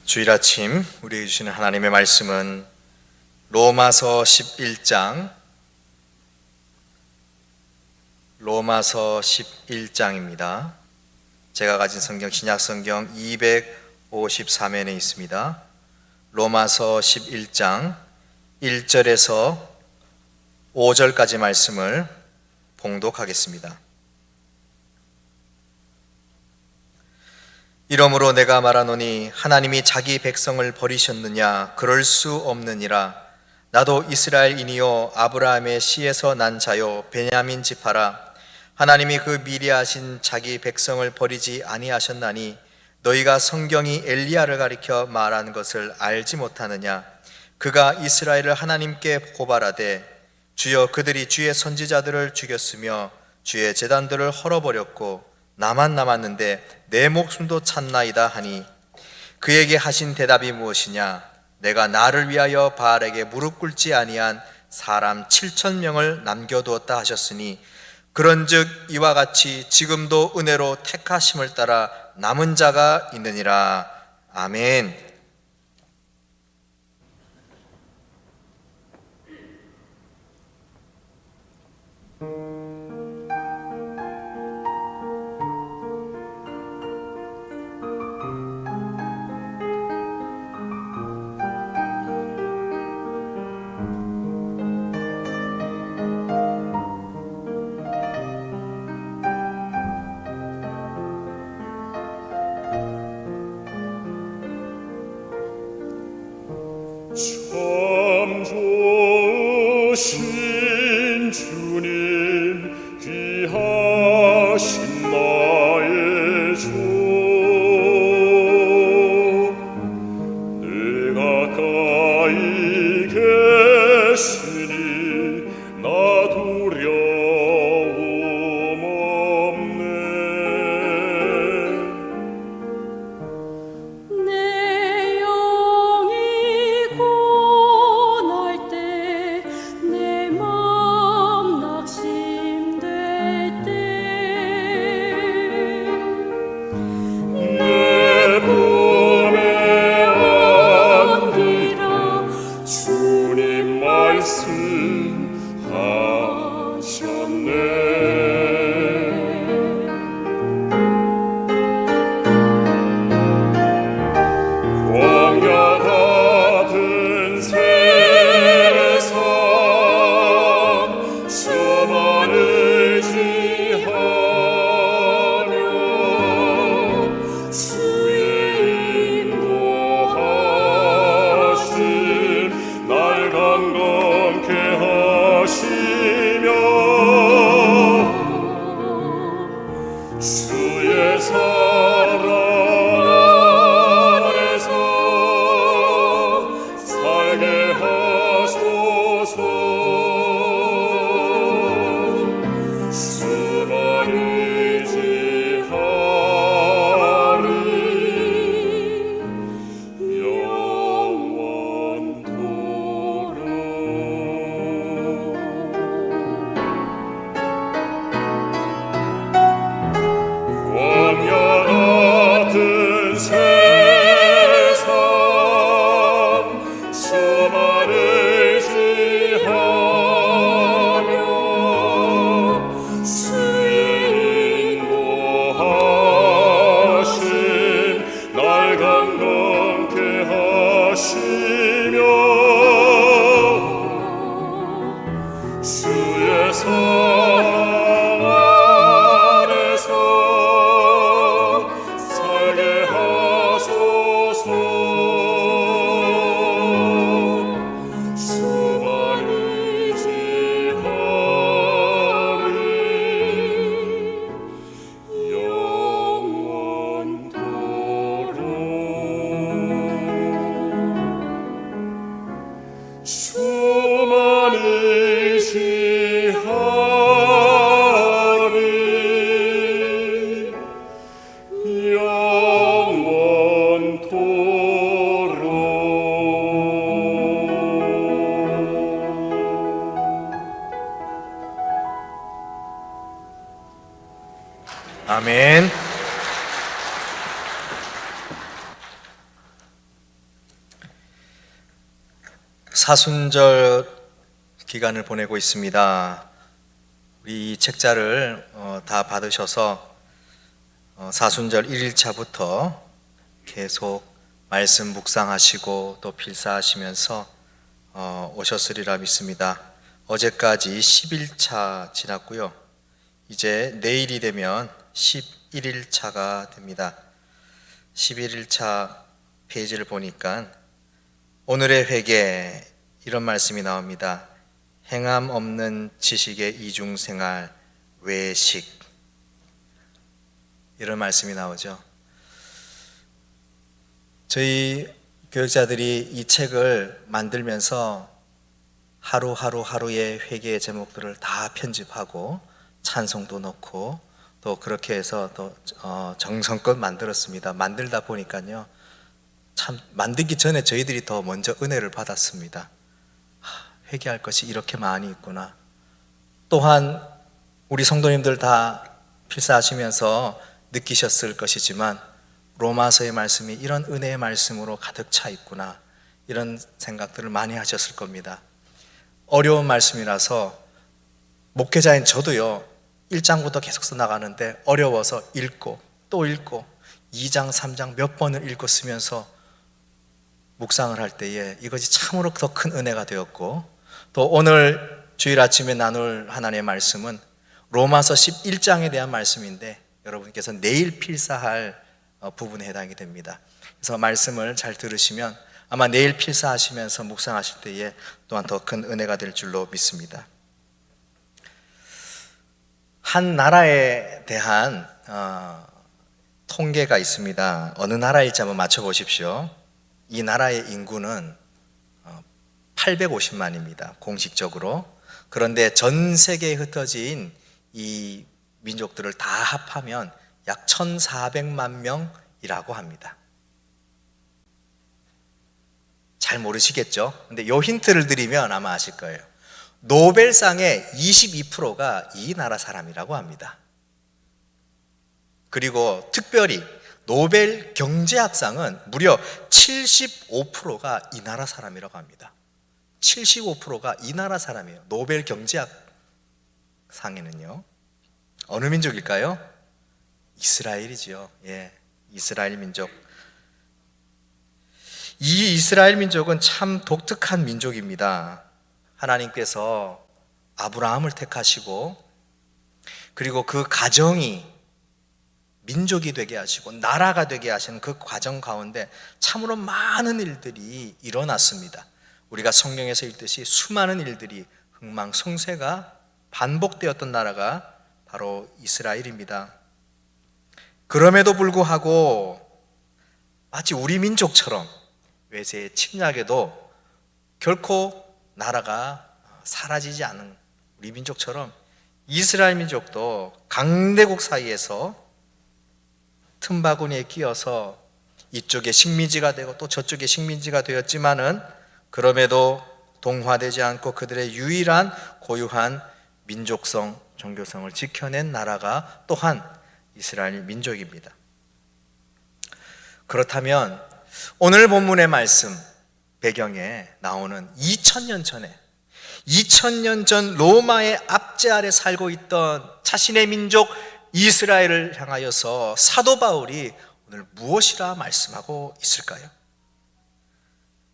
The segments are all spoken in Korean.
주일 아침 우리에게 주시는 하나님의 말씀은 로마서 11장입니다. 제가 가진 성경 신약성경 253면에 있습니다. 로마서 11장 1절에서 5절까지 말씀을 봉독하겠습니다. 이러므로 내가 말하노니 하나님이 자기 백성을 버리셨느냐? 그럴 수 없느니라. 나도 이스라엘인이요 아브라함의 씨에서 난 자요 베냐민 지파라. 하나님이 그 미리하신 자기 백성을 버리지 아니하셨나니 너희가 성경이 엘리야를 가리켜 말한 것을 알지 못하느냐? 그가 이스라엘을 하나님께 고발하되 주여 그들이 주의 선지자들을 죽였으며 주의 제단들을 헐어버렸고 나만 남았는데 내 목숨도 찾나이다 하니 그에게 하신 대답이 무엇이냐? 내가 나를 위하여 바알에게 무릎 꿇지 아니한 사람 7,000명을 남겨두었다 하셨으니 그런즉 이와 같이 지금도 은혜로 택하심을 따라 남은 자가 있느니라. 아멘. 참 좋으신 주님 귀하신 나의 주 늘 가까이 계시니 나 두려움 없네. 내 영이 고날 때 내 맘 낙심될 때 내 품에 안기라 주님 말씀하셨네. 광야 같은 세상 수만 의지하며 주의 인도하심 날 강건케 하시며 주의 사랑 안에서 살게 하소서. 주만 의지하리 영원토록. 광야 같은 세상 수만 의지하며 주의 인도하심 날 강건케 하시며 주의 사랑 안에서 살게 하소서. 주만 의지하리 영원토록. 주만 의지하리 영원토록. 아멘. 사순절 기간을 보내고 있습니다. 우리 이 책자를 다 받으셔서 사순절 1일차부터 계속 말씀 묵상하시고 또 필사하시면서 오셨으리라 믿습니다. 어제까지 10일차 지났고요. 이제 내일이 되면 11일차가 됩니다. 11일차 페이지를 보니까 오늘의 회개 이런 말씀이 나옵니다. 행함 없는 지식의 이중생활 외식, 이런 말씀이 나오죠. 저희 교육자들이 이 책을 만들면서 하루의 회개의 제목들을 다 편집하고 찬송도 넣고 또 그렇게 해서 또 정성껏 만들었습니다. 만들다 보니까요, 참 만들기 전에 저희들이 더 먼저 은혜를 받았습니다. 회개할 것이 이렇게 많이 있구나. 또한 우리 성도님들 다 필사하시면서 느끼셨을 것이지만 로마서의 말씀이 이런 은혜의 말씀으로 가득 차 있구나, 이런 생각들을 많이 하셨을 겁니다. 어려운 말씀이라서 목회자인 저도요, 1장부터 계속 써나가는데 어려워서 읽고 또 읽고 2장 3장 몇 번을 읽고 쓰면서 묵상을 할 때에 이것이 참으로 더 큰 은혜가 되었고, 또 오늘 주일 아침에 나눌 하나님의 말씀은 로마서 11장에 대한 말씀인데 여러분께서 내일 필사할 부분에 해당이 됩니다. 그래서 말씀을 잘 들으시면 아마 내일 필사하시면서 묵상하실 때에 또한 더 큰 은혜가 될 줄로 믿습니다. 한 나라에 대한 통계가 있습니다. 어느 나라일지 한번 맞춰보십시오. 이 나라의 인구는 850만입니다. 공식적으로. 그런데 전 세계에 흩어진 이 민족들을 다 합하면 약 1400만 명이라고 합니다. 잘 모르시겠죠? 근데 이 힌트를 드리면 아마 아실 거예요. 노벨상의 22%가 이 나라 사람이라고 합니다. 그리고 특별히 노벨 경제학상은 무려 75%가 이 나라 사람이라고 합니다. 75%가 이 나라 사람이에요. 노벨 경제학상에는요. 어느 민족일까요? 이스라엘이지요. 예, 이스라엘 민족. 이 이스라엘 민족은 참 독특한 민족입니다. 하나님께서 아브라함을 택하시고 그리고 그 가정이 민족이 되게 하시고 나라가 되게 하시는 그 과정 가운데 참으로 많은 일들이 일어났습니다. 우리가 성경에서 읽듯이 수많은 일들이 흥망성쇠가 반복되었던 나라가 바로 이스라엘입니다. 그럼에도 불구하고 마치 우리 민족처럼 외세의 침략에도 결코 나라가 사라지지 않은 우리 민족처럼 이스라엘 민족도 강대국 사이에서 틈바구니에 끼어서 이쪽에 식민지가 되고 또 저쪽에 식민지가 되었지만은 그럼에도 동화되지 않고 그들의 유일한 고유한 민족성, 종교성을 지켜낸 나라가 또한 이스라엘 민족입니다. 그렇다면 오늘 본문의 말씀 배경에 나오는 2000년 전 로마의 압제 아래 살고 있던 자신의 민족 이스라엘을 향하여서 사도 바울이 오늘 무엇이라 말씀하고 있을까요?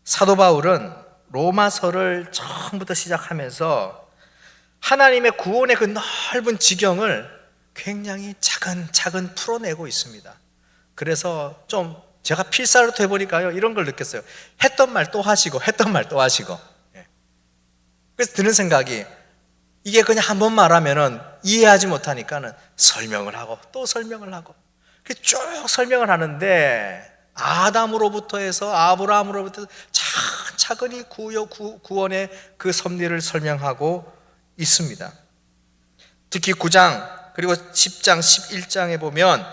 사도 바울은 로마서를 처음부터 시작하면서 하나님의 구원의 그 넓은 지경을 굉장히 차근차근 풀어내고 있습니다. 그래서 좀 제가 필사로 해보니까요, 이런 걸 느꼈어요. 했던 말 또 하시고 그래서 드는 생각이, 이게 그냥 한 번 말하면은 이해하지 못하니까는 설명을 하고 또 설명을 하고 쭉 설명을 하는데 아담으로부터 해서 아브라함으로부터 차근히 구원의 그 섭리를 설명하고 있습니다. 특히 9장 그리고 10장 11장에 보면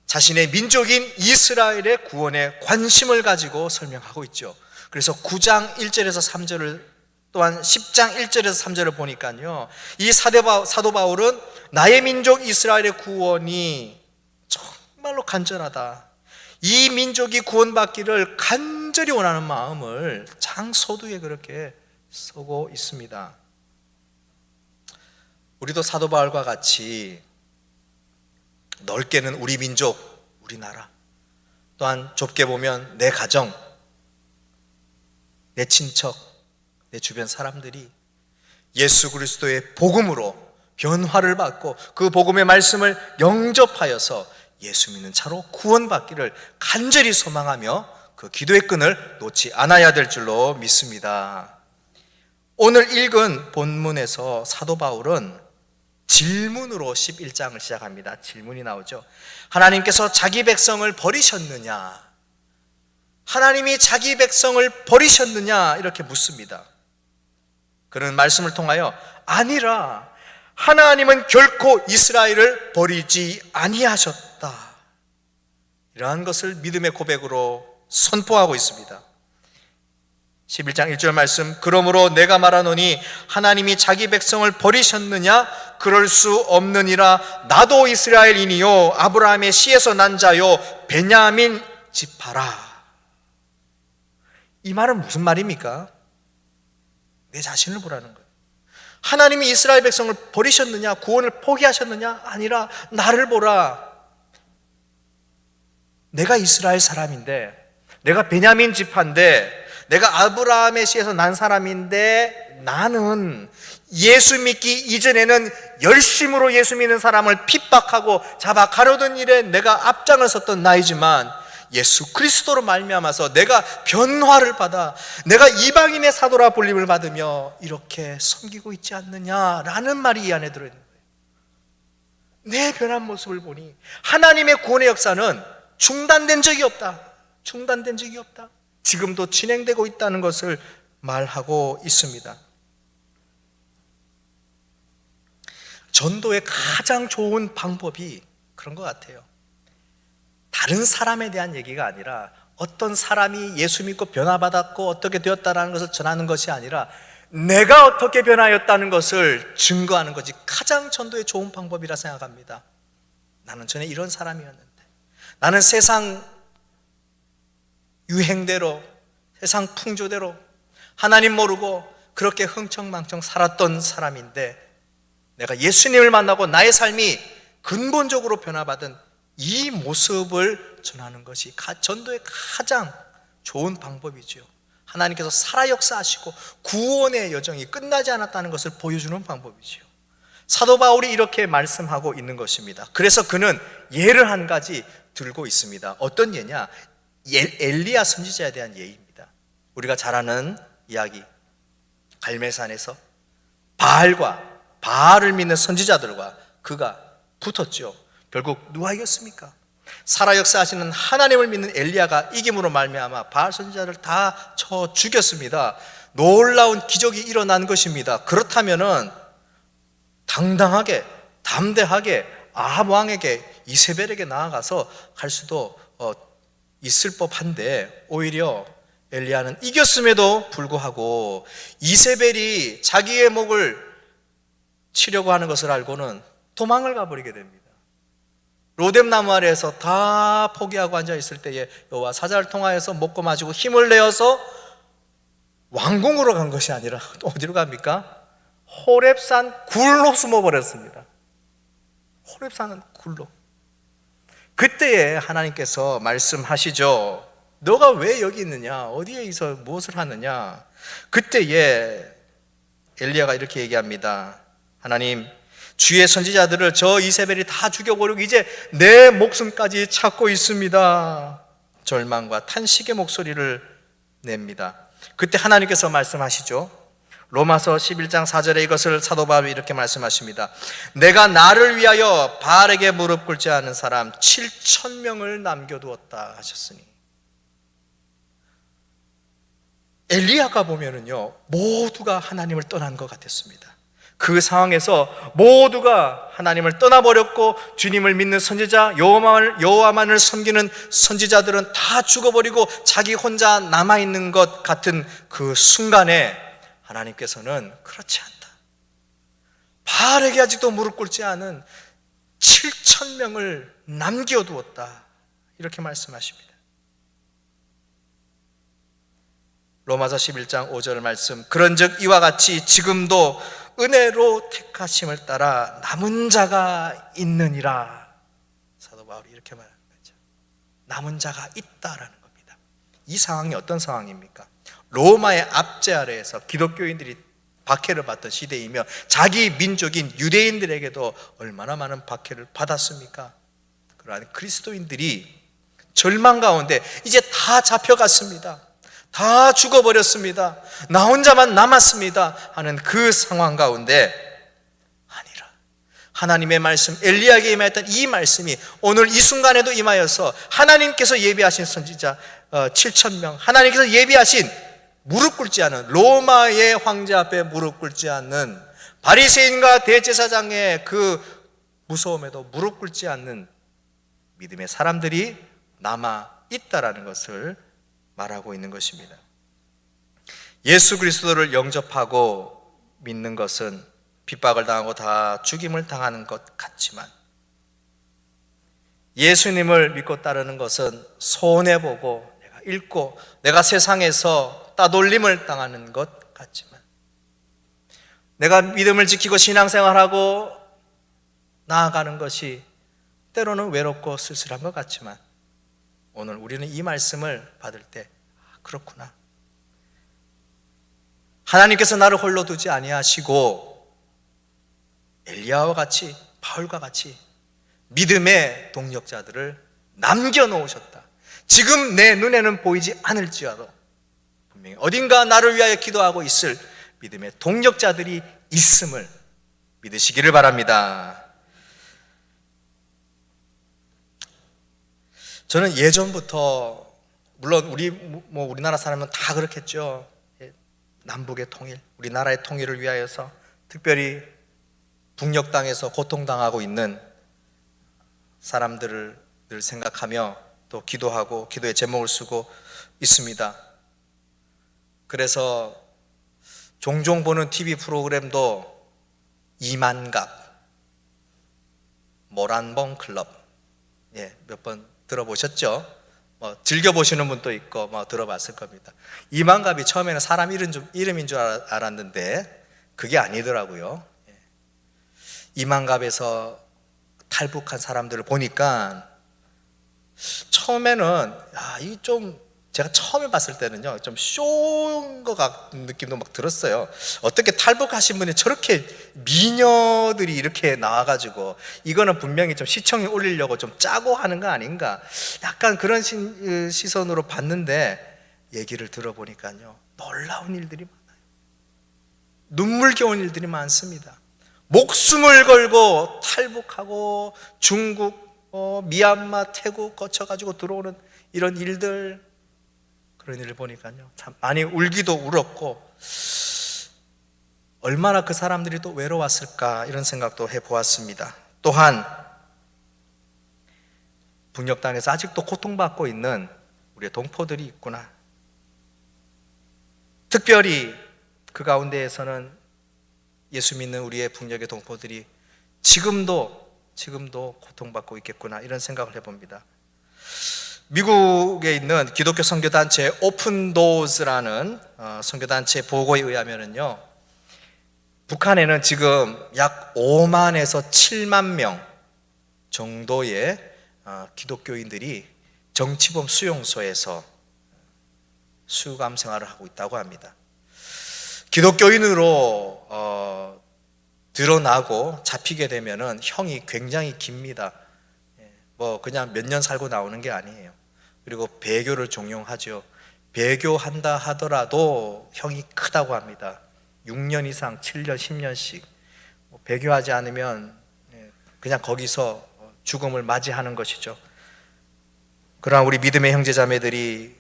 자신의 민족인 이스라엘의 구원에 관심을 가지고 설명하고 있죠. 그래서 9장 1절에서 3절을 또한 10장 1절에서 3절을 보니까요, 이 사도 바울은 나의 민족 이스라엘의 구원이 정말로 간절하다, 이 민족이 구원받기를 간절히 간절히 원하는 마음을 장서두에 그렇게 쓰고 있습니다. 우리도 사도 바울과 같이 넓게는 우리 민족, 우리나라, 또한 좁게 보면 내 가정, 내 친척, 내 주변 사람들이 예수 그리스도의 복음으로 변화를 받고 그 복음의 말씀을 영접하여서 예수 믿는 차로 구원받기를 간절히 소망하며 그 기도의 끈을 놓지 않아야 될 줄로 믿습니다. 오늘 읽은 본문에서 사도 바울은 질문으로 11장을 시작합니다. 질문이 나오죠. 하나님께서 자기 백성을 버리셨느냐? 하나님이 자기 백성을 버리셨느냐? 이렇게 묻습니다. 그런 말씀을 통하여 아니라 하나님은 결코 이스라엘을 버리지 아니하셨다, 이러한 것을 믿음의 고백으로 선포하고 있습니다. 11장 1절 말씀, 그러므로 내가 말하노니 하나님이 자기 백성을 버리셨느냐? 그럴 수 없느니라. 나도 이스라엘인이요 아브라함의 씨에서 난 자요 베냐민 지파라. 이 말은 무슨 말입니까? 내 자신을 보라는 거예요. 하나님이 이스라엘 백성을 버리셨느냐, 구원을 포기하셨느냐? 아니라 나를 보라. 내가 이스라엘 사람인데, 내가 베냐민 지파인데, 내가 아브라함의 씨에서 난 사람인데, 나는 예수 믿기 이전에는 열심으로 예수 믿는 사람을 핍박하고 잡아 가려던 일에 내가 앞장을 섰던 나이지만 예수 그리스도로 말미암아서 내가 변화를 받아 내가 이방인의 사도라 불림을 받으며 이렇게 섬기고 있지 않느냐라는 말이 이 안에 들어있는 거예요. 내 변한 모습을 보니 하나님의 구원의 역사는 중단된 적이 없다. 중단된 적이 없다. 지금도 진행되고 있다는 것을 말하고 있습니다. 전도의 가장 좋은 방법이 그런 것 같아요. 다른 사람에 대한 얘기가 아니라 어떤 사람이 예수 믿고 변화받았고 어떻게 되었다는 것을 전하는 것이 아니라 내가 어떻게 변하였다는 것을 증거하는 것이 가장 전도의 좋은 방법이라 생각합니다. 나는 전에 이런 사람이었는데, 나는 세상 유행대로, 세상 풍조대로 하나님 모르고 그렇게 흥청망청 살았던 사람인데 내가 예수님을 만나고 나의 삶이 근본적으로 변화받은 이 모습을 전하는 것이 전도의 가장 좋은 방법이죠. 하나님께서 살아 역사하시고 구원의 여정이 끝나지 않았다는 것을 보여주는 방법이죠. 사도 바울이 이렇게 말씀하고 있는 것입니다. 그래서 그는 예를 한 가지 들고 있습니다. 어떤 예냐? 엘리야 선지자에 대한 예입니다. 우리가 잘 아는 이야기, 갈멜산에서 바알을 믿는 선지자들과 그가 붙었죠. 결국 누가 이겼습니까? 살아 역사하시는 하나님을 믿는 엘리야가 이김으로 말미암아 바알 선지자를 다 쳐 죽였습니다. 놀라운 기적이 일어난 것입니다. 그렇다면은 당당하게 담대하게 아합 왕에게 이세벨에게 나아가서 할 수도 있을 법한데 오히려 엘리야는 이겼음에도 불구하고 이세벨이 자기의 목을 치려고 하는 것을 알고는 도망을 가버리게 됩니다. 로뎀나무 아래에서 다 포기하고 앉아있을 때에 여호와 사자를 통하여서 먹고 마시고 힘을 내어서 왕궁으로 간 것이 아니라 또 어디로 갑니까? 호렙산 굴로 숨어버렸습니다. 호렙산은 굴로. 그때에 하나님께서 말씀하시죠. 너가 왜 여기 있느냐? 어디에서 무엇을 하느냐? 그때에 엘리야가 이렇게 얘기합니다. 하나님, 주의 선지자들을 저 이세벨이 다 죽여버리고 이제 내 목숨까지 찾고 있습니다. 절망과 탄식의 목소리를 냅니다. 그때 하나님께서 말씀하시죠. 로마서 11장 4절에 이것을 사도 바울이 이렇게 말씀하십니다. 내가 나를 위하여 바알에게 무릎 꿇지 않은 사람 7,000명을 남겨두었다 하셨으니, 엘리야가 보면은요 모두가 하나님을 떠난 것 같았습니다. 그 상황에서 모두가 하나님을 떠나버렸고 주님을 믿는 선지자 여호와만을 섬기는 선지자들은 다 죽어버리고 자기 혼자 남아있는 것 같은 그 순간에 하나님께서는 그렇지 않다, 바알에게 아직도 무릎 꿇지 않은 7,000명을 남겨두었다, 이렇게 말씀하십니다. 로마서 11장 5절 말씀, 그런즉 이와 같이 지금도 은혜로 택하심을 따라 남은 자가 있느니라. 사도 바울이 이렇게 말하는 거죠. 남은 자가 있다라는 겁니다. 이 상황이 어떤 상황입니까? 로마의 압제 아래에서 기독교인들이 박해를 받던 시대이며 자기 민족인 유대인들에게도 얼마나 많은 박해를 받았습니까? 그러한 그리스도인들이 절망 가운데 이제 다 잡혀갔습니다. 다 죽어버렸습니다. 나 혼자만 남았습니다 하는 그 상황 가운데 아니라 하나님의 말씀, 엘리야에게 임하였던 이 말씀이 오늘 이 순간에도 임하여서 하나님께서 예비하신 선지자 7,000명, 하나님께서 예비하신 무릎 꿇지 않은, 로마의 황제 앞에 무릎 꿇지 않는, 바리새인과 대제사장의 그 무서움에도 무릎 꿇지 않는 믿음의 사람들이 남아 있다라는 것을 말하고 있는 것입니다. 예수 그리스도를 영접하고 믿는 것은 핍박을 당하고 다 죽임을 당하는 것 같지만, 예수님을 믿고 따르는 것은 손해보고 내가 잃고 내가 세상에서 따돌림을 당하는 것 같지만, 내가 믿음을 지키고 신앙생활하고 나아가는 것이 때로는 외롭고 쓸쓸한 것 같지만, 오늘 우리는 이 말씀을 받을 때 그렇구나, 하나님께서 나를 홀로 두지 아니하시고 엘리야와 같이, 바울과 같이 믿음의 동력자들을 남겨놓으셨다. 지금 내 눈에는 보이지 않을지라도 분명히 어딘가 나를 위하여 기도하고 있을 믿음의 동력자들이 있음을 믿으시기를 바랍니다. 저는 예전부터, 물론 우리나라 사람은 다 그렇겠죠. 남북의 통일, 우리나라의 통일을 위하여서 특별히 북녘 땅에서 고통당하고 있는 사람들을 늘 생각하며 또 기도하고 기도의 제목을 쓰고 있습니다. 그래서 종종 보는 TV 프로그램도 이만갑, 모란봉 클럽, 몇 번 들어보셨죠? 즐겨보시는 분도 있고 들어봤을 겁니다. 이만갑이 처음에는 사람 이름인 줄 알았는데 그게 아니더라고요. 이만갑에서 탈북한 사람들을 보니까 처음에는 이 좀, 제가 처음에 봤을 때는요 좀 쇼인 것 같은 느낌도 막 들었어요. 어떻게 탈북하신 분이 저렇게 미녀들이 이렇게 나와가지고 이거는 분명히 좀 시청에 올리려고 좀 짜고 하는 거 아닌가, 약간 그런 시선으로 봤는데 얘기를 들어보니까요 놀라운 일들이 많아요. 눈물겨운 일들이 많습니다. 목숨을 걸고 탈북하고 중국, 미얀마, 태국 거쳐가지고 들어오는 이런 일들, 그런 일을 보니까요 참 많이 울기도 울었고, 얼마나 그 사람들이 또 외로웠을까 이런 생각도 해보았습니다. 또한 북녘 땅에서 아직도 고통받고 있는 우리의 동포들이 있구나. 특별히 그 가운데에서는 예수 믿는 우리의 북녘의 동포들이 지금도 고통받고 있겠구나 이런 생각을 해봅니다. 미국에 있는 기독교 선교단체 오픈도어즈라는 선교단체 보고에 의하면은요, 북한에는 지금 약 5만에서 7만 명 정도의 기독교인들이 정치범 수용소에서 수감 생활을 하고 있다고 합니다. 기독교인으로 드러나고 잡히게 되면은 형이 굉장히 깁니다. 그냥 몇 년 살고 나오는 게 아니에요. 그리고 배교를 종용하죠. 배교한다 하더라도 형이 크다고 합니다. 6년 이상, 7년, 10년씩. 배교하지 않으면 그냥 거기서 죽음을 맞이하는 것이죠. 그러나 우리 믿음의 형제자매들이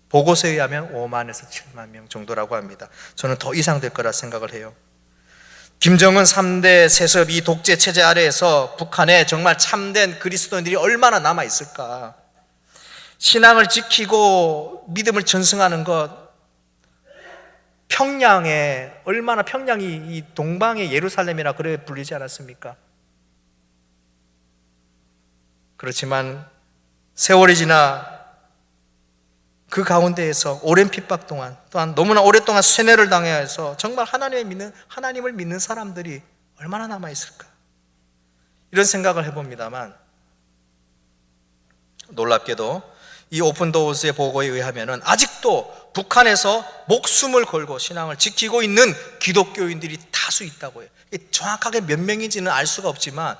보고서에 의하면 5만에서 7만 명 정도라고 합니다. 저는 더 이상 될 거라 생각을 해요. 김정은 3대 세습 이 독재 체제 아래에서 북한에 정말 참된 그리스도인들이 얼마나 남아 있을까? 신앙을 지키고 믿음을 전승하는 것, 평양이 이 동방의 예루살렘이라 그래 불리지 않았습니까? 그렇지만 세월이 지나 그 가운데에서 오랜 핍박 동안, 또한 너무나 오랫동안 쇠뇌를 당해야 해서 정말 하나님을 믿는 사람들이 얼마나 남아있을까? 이런 생각을 해봅니다만, 놀랍게도 이 오픈도어스의 보고에 의하면은 아직도 북한에서 목숨을 걸고 신앙을 지키고 있는 기독교인들이 다수 있다고 해요. 정확하게 몇 명인지는 알 수가 없지만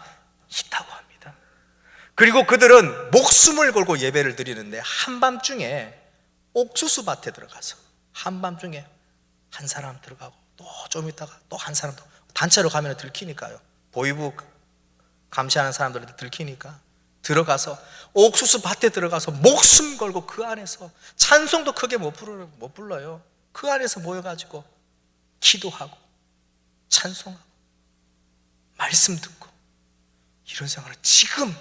있다고 합니다. 그리고 그들은 목숨을 걸고 예배를 드리는데 한밤중에 옥수수 밭에 들어가서 한밤중에 한 사람 들어가고 또 좀 있다가 또 한 사람, 단체로 가면 들키니까요. 보이부 감시하는 사람들한테 들키니까 들어가서 옥수수 밭에 들어가서 목숨 걸고 그 안에서 찬송도 크게 못 불러요. 그 안에서 모여가지고 기도하고 찬송하고 말씀 듣고 이런 생활을 지금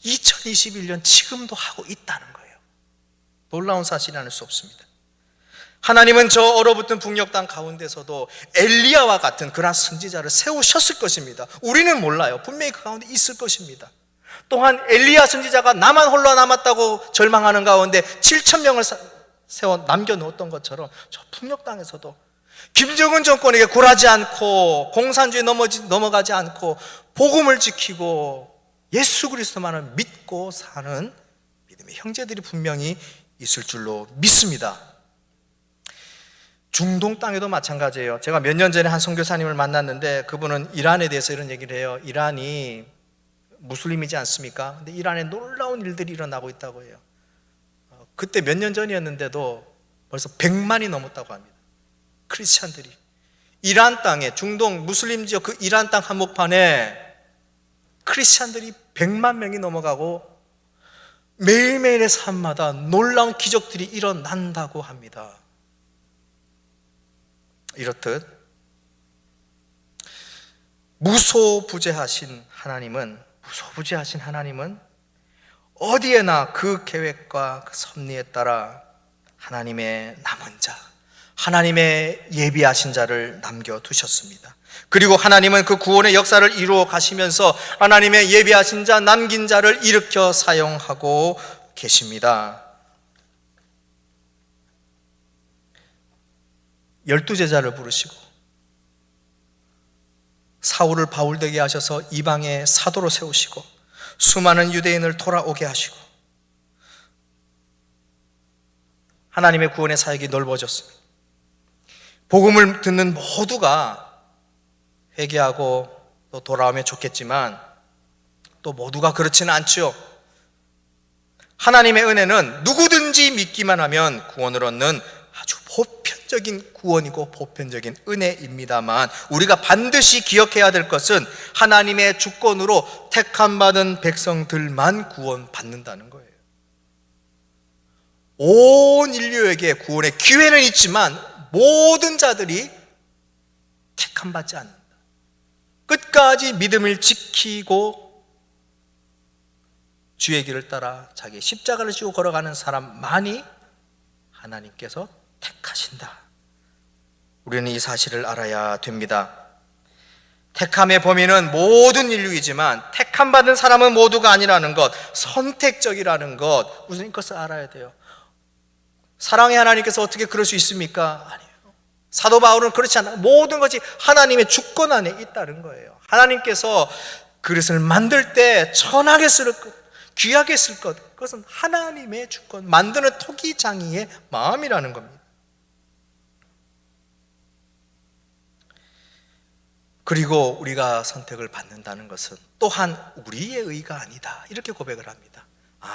2021년 지금도 하고 있다는 거예요. 놀라운 사실이 아닐 수 없습니다. 하나님은 저 얼어붙은 북녘 땅 가운데서도 엘리야와 같은 그러한 선지자를 세우셨을 것입니다. 우리는 몰라요. 분명히 그 가운데 있을 것입니다. 또한 엘리야 선지자가 나만 홀로 남았다고 절망하는 가운데 7,000명을 세워 남겨놓았던 것처럼 저 북녘 땅에서도 김정은 정권에게 굴하지 않고 공산주의에 넘어가지 않고 복음을 지키고 예수 그리스도만을 믿고 사는 믿음의 형제들이 분명히 있을 줄로 믿습니다. 중동 땅에도 마찬가지예요. 제가 몇 년 전에 한 선교사님을 만났는데 그분은 이란에 대해서 이런 얘기를 해요. 이란이 무슬림이지 않습니까? 근데 이란에 놀라운 일들이 일어나고 있다고 해요. 그때 몇 년 전이었는데도 벌써 100만이 넘었다고 합니다. 크리스찬들이 이란 땅에, 중동 무슬림 지역 그 이란 땅 한복판에 크리스찬들이 100만 명이 넘어가고 매일매일의 삶마다 놀라운 기적들이 일어난다고 합니다. 이렇듯 무소부재하신 하나님은 어디에나 그 계획과 그 섭리에 따라 하나님의 남은 자, 하나님의 예비하신 자를 남겨두셨습니다. 그리고 하나님은 그 구원의 역사를 이루어 가시면서 하나님의 예비하신 자, 남긴 자를 일으켜 사용하고 계십니다. 12제자를 부르시고 사울을 바울되게 하셔서 이방의 사도로 세우시고 수많은 유대인을 돌아오게 하시고 하나님의 구원의 사역이 넓어졌습니다. 복음을 듣는 모두가 회개하고 또 돌아오면 좋겠지만 또 모두가 그렇지는 않죠. 하나님의 은혜는 누구든지 믿기만 하면 구원을 얻는 아주 보편적인 구원이고 보편적인 은혜입니다만 우리가 반드시 기억해야 될 것은 하나님의 주권으로 택함받은 백성들만 구원받는다는 거예요. 온 인류에게 구원의 기회는 있지만 모든 자들이 택함받지 않는다. 끝까지 믿음을 지키고 주의 길을 따라 자기 십자가를 지고 걸어가는 사람만이 하나님께서 택하신다. 우리는 이 사실을 알아야 됩니다. 택함의 범위는 모든 인류이지만 택함받은 사람은 모두가 아니라는 것, 선택적이라는 것, 우선 이것을 알아야 돼요. 사랑의 하나님께서 어떻게 그럴 수 있습니까? 아니에요. 사도 바울은 그렇지 않아요. 모든 것이 하나님의 주권 안에 있다는 거예요. 하나님께서 그릇을 만들 때 천하게 쓸 것, 귀하게 쓸 것, 그것은 하나님의 주권, 만드는 토기장이의 마음이라는 겁니다. 그리고 우리가 선택을 받는다는 것은 또한 우리의 의가 아니다, 이렇게 고백을 합니다.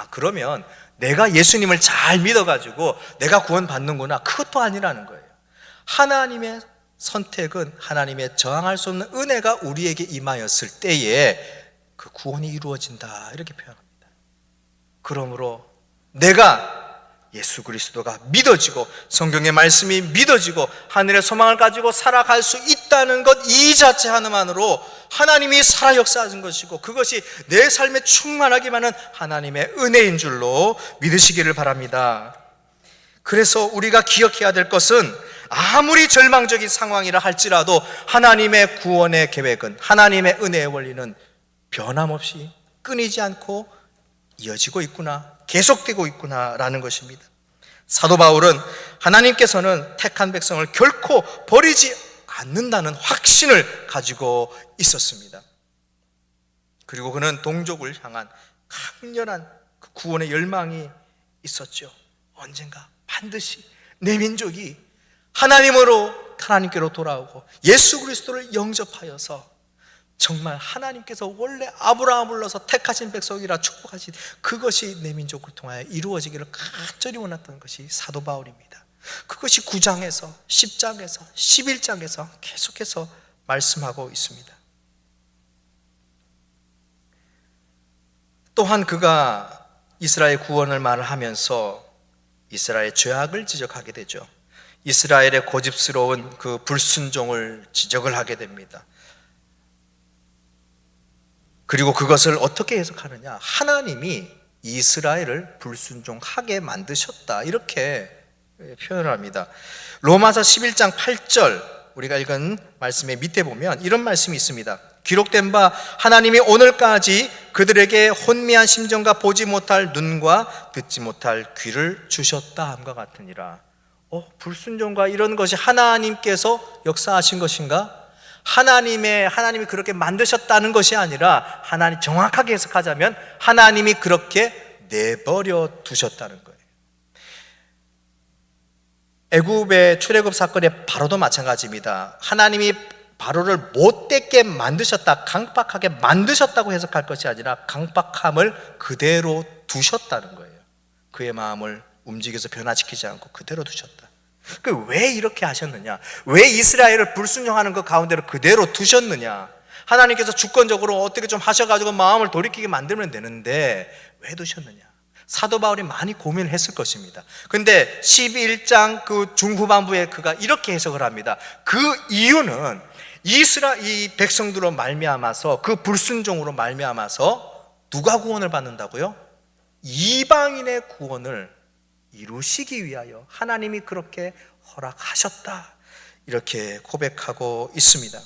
그러면 내가 예수님을 잘 믿어가지고 내가 구원받는구나, 그것도 아니라는 거예요. 하나님의 선택은 하나님의 저항할 수 없는 은혜가 우리에게 임하였을 때에 그 구원이 이루어진다, 이렇게 표현합니다. 그러므로 내가 예수 그리스도가 믿어지고 성경의 말씀이 믿어지고 하늘의 소망을 가지고 살아갈 수 있다는 것, 이 자체 하나만으로 하나님이 살아 역사하신 것이고 그것이 내 삶에 충만하기만은 하나님의 은혜인 줄로 믿으시기를 바랍니다. 그래서 우리가 기억해야 될 것은 아무리 절망적인 상황이라 할지라도 하나님의 구원의 계획은, 하나님의 은혜의 원리는 변함없이 끊이지 않고 이어지고 있구나, 계속되고 있구나라는 것입니다. 사도 바울은 하나님께서는 택한 백성을 결코 버리지 않는다는 확신을 가지고 있었습니다. 그리고 그는 동족을 향한 강렬한 그 구원의 열망이 있었죠. 언젠가 반드시 내 민족이 하나님께로 돌아오고 예수 그리스도를 영접하여서 정말 하나님께서 원래 아브라함을 불러서 택하신 백성이라 축복하신 그것이 내 민족을 통하여 이루어지기를 간절히 원했던 것이 사도 바울입니다. 그것이 9장에서 10장에서 11장에서 계속해서 말씀하고 있습니다. 또한 그가 이스라엘 구원을 말하면서 이스라엘의 죄악을 지적하게 되죠. 이스라엘의 고집스러운 그 불순종을 지적을 하게 됩니다. 그리고 그것을 어떻게 해석하느냐? 하나님이 이스라엘을 불순종하게 만드셨다, 이렇게 표현을 합니다. 로마서 11장 8절 우리가 읽은 말씀의 밑에 보면 이런 말씀이 있습니다. 기록된 바 하나님이 오늘까지 그들에게 혼미한 심정과 보지 못할 눈과 듣지 못할 귀를 주셨다 함과 같으니라. 불순종과 이런 것이 하나님께서 역사하신 것인가? 하나님이 그렇게 만드셨다는 것이 아니라 하나님, 정확하게 해석하자면 하나님이 그렇게 내버려 두셨다는 거예요. 애굽의 출애굽 사건의 바로도 마찬가지입니다. 하나님이 바로를 못되게 만드셨다, 강박하게 만드셨다고 해석할 것이 아니라 강박함을 그대로 두셨다는 거예요. 그의 마음을 움직여서 변화시키지 않고 그대로 두셨다. 왜 이렇게 하셨느냐? 왜 이스라엘을 불순종하는 그 가운데로 그대로 두셨느냐? 하나님께서 주권적으로 어떻게 좀 하셔가지고 마음을 돌이키게 만들면 되는데 왜 두셨느냐? 사도 바울이 많이 고민을 했을 것입니다. 근데 11장 그 중후반부에 그가 이렇게 해석을 합니다. 그 이유는 이 백성들로 말미암아서, 그 불순종으로 말미암아서 누가 구원을 받는다고요? 이방인의 구원을 이루시기 위하여 하나님이 그렇게 허락하셨다, 이렇게 고백하고 있습니다.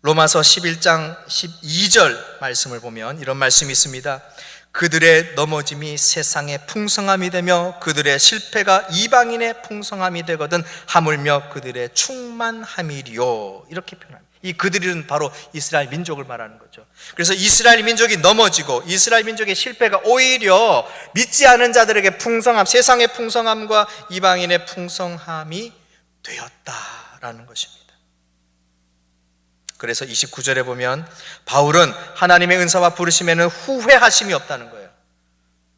로마서 11장 12절 말씀을 보면 이런 말씀이 있습니다. 그들의 넘어짐이 세상의 풍성함이 되며 그들의 실패가 이방인의 풍성함이 되거든 하물며 그들의 충만함이리요, 이렇게 표현합니다. 이 그들은 바로 이스라엘 민족을 말하는 거죠. 그래서 이스라엘 민족이 넘어지고 이스라엘 민족의 실패가 오히려 믿지 않은 자들에게 풍성함, 세상의 풍성함과 이방인의 풍성함이 되었다라는 것입니다. 그래서 29절에 보면 바울은 하나님의 은사와 부르심에는 후회하심이 없다는 거예요.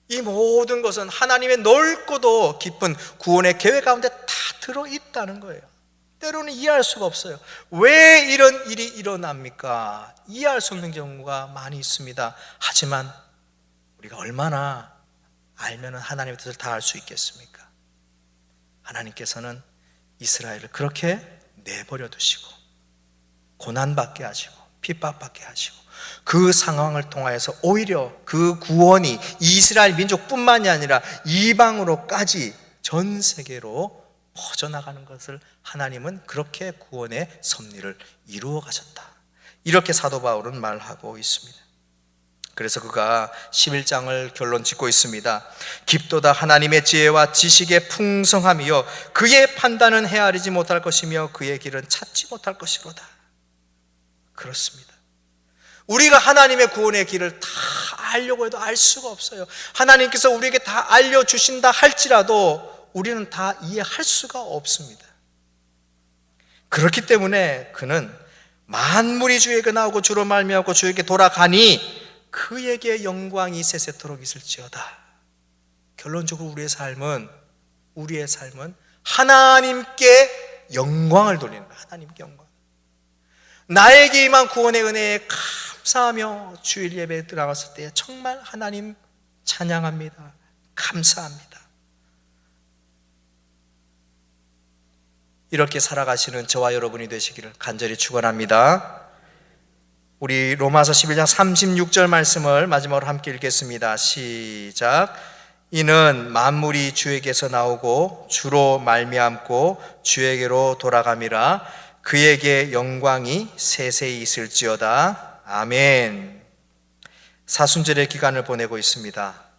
이 모든 것은 하나님의 넓고도 깊은 구원의 계획 가운데 다 들어있다는 거예요. 때로는 이해할 수가 없어요. 왜 이런 일이 일어납니까? 이해할 수 없는 경우가 많이 있습니다. 하지만 우리가 얼마나 알면 하나님의 뜻을 다 알 수 있겠습니까? 하나님께서는 이스라엘을 그렇게 내버려 두시고 고난받게 하시고 핍박받게 하시고 그 상황을 통하여서 오히려 그 구원이 이스라엘 민족뿐만이 아니라 이방으로까지 전 세계로 퍼져나가는 것을 하나님은 그렇게 구원의 섭리를 이루어 가셨다, 이렇게 사도 바울은 말하고 있습니다. 그래서 그가 11장을 결론 짓고 있습니다. 깊도다 하나님의 지혜와 지식의 풍성함이요 그의 판단은 헤아리지 못할 것이며 그의 길은 찾지 못할 것이로다. 그렇습니다. 우리가 하나님의 구원의 길을 다 알려고 해도 알 수가 없어요. 하나님께서 우리에게 다 알려주신다 할지라도 우리는 다 이해할 수가 없습니다. 그렇기 때문에 그는 만물이 주에게 나오고 주로 말미암고 주에게 돌아가니 그에게 영광이 세세토록 있을지어다. 결론적으로 우리의 삶은 하나님께 영광을 돌리는 거예요. 하나님께 영광. 나에게 임한 구원의 은혜에 감사하며 주일 예배에 들어갔을 때 정말 하나님 찬양합니다. 감사합니다. 이렇게 살아가시는 저와 여러분이 되시기를 간절히 축원합니다. 우리 로마서 11장 36절 말씀을 마지막으로 함께 읽겠습니다. 시작. 이는 만물이 주에게서 나오고 주로 말미암고 주에게로 돌아감이라 그에게 영광이 세세히 있을지어다. 아멘. 사순절의 기간을 보내고 있습니다.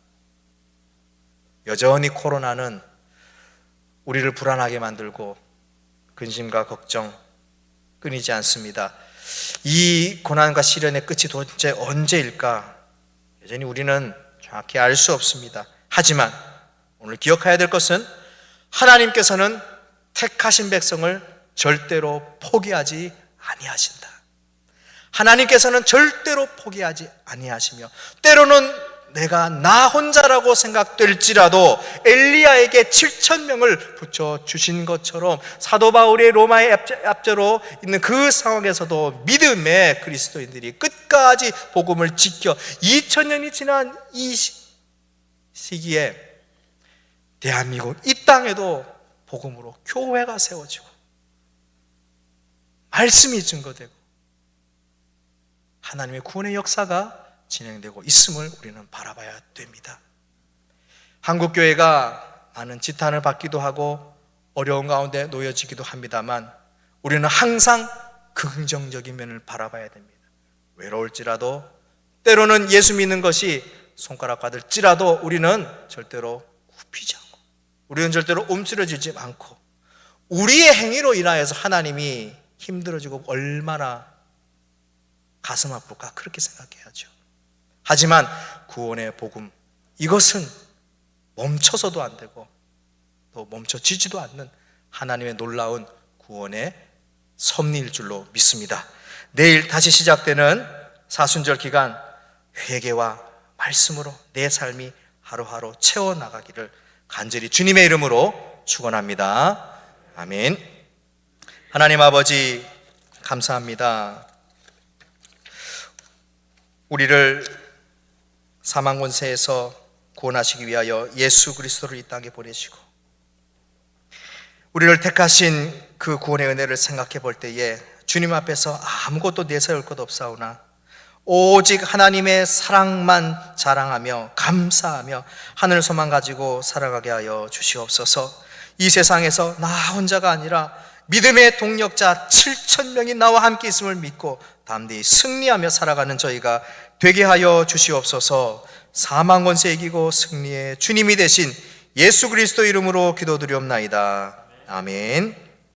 여전히 코로나는 우리를 불안하게 만들고 근심과 걱정 끊이지 않습니다. 이 고난과 시련의 끝이 도대체 언제일까? 여전히 우리는 정확히 알 수 없습니다. 하지만 오늘 기억해야 될 것은 하나님께서는 택하신 백성을 절대로 포기하지 아니하신다. 하나님께서는 절대로 포기하지 아니하시며, 때로는 내가 나 혼자라고 생각될지라도 엘리야에게 7,000명을 붙여주신 것처럼 사도 바울의 로마의 앞자로 있는 그 상황에서도 믿음의 그리스도인들이 끝까지 복음을 지켜 2000년이 지난 이 시기에 대한민국 이 땅에도 복음으로 교회가 세워지고 말씀이 증거되고 하나님의 구원의 역사가 진행되고 있음을 우리는 바라봐야 됩니다. 한국교회가 많은 지탄을 받기도 하고 어려운 가운데 놓여지기도 합니다만 우리는 항상 긍정적인 면을 바라봐야 됩니다. 외로울지라도, 때로는 예수 믿는 것이 손가락 받을지라도 우리는 절대로 굽히지 않고, 우리는 절대로 움츠러지지 않고, 우리의 행위로 인하여서 하나님이 힘들어지고 얼마나 가슴 아플까, 그렇게 생각해야죠. 하지만 구원의 복음, 이것은 멈춰서도 안 되고 또 멈춰지지도 않는 하나님의 놀라운 구원의 섭리일 줄로 믿습니다. 내일 다시 시작되는 사순절 기간, 회개와 말씀으로 내 삶이 하루하루 채워나가기를 간절히 주님의 이름으로 축원합니다. 아멘. 하나님 아버지, 감사합니다. 우리를 사망 권세에서 구원하시기 위하여 예수 그리스도를 이 땅에 보내시고 우리를 택하신 그 구원의 은혜를 생각해 볼 때에 주님 앞에서 아무것도 내세울 것 없사오나 오직 하나님의 사랑만 자랑하며 감사하며 하늘 소망 가지고 살아가게 하여 주시옵소서. 이 세상에서 나 혼자가 아니라 믿음의 동력자 7,000명이 나와 함께 있음을 믿고 담대히 승리하며 살아가는 저희가 되게 하여 주시옵소서. 사망 권세 이기고 승리의 주님이 되신 예수 그리스도 이름으로 기도드리옵나이다. 아멘.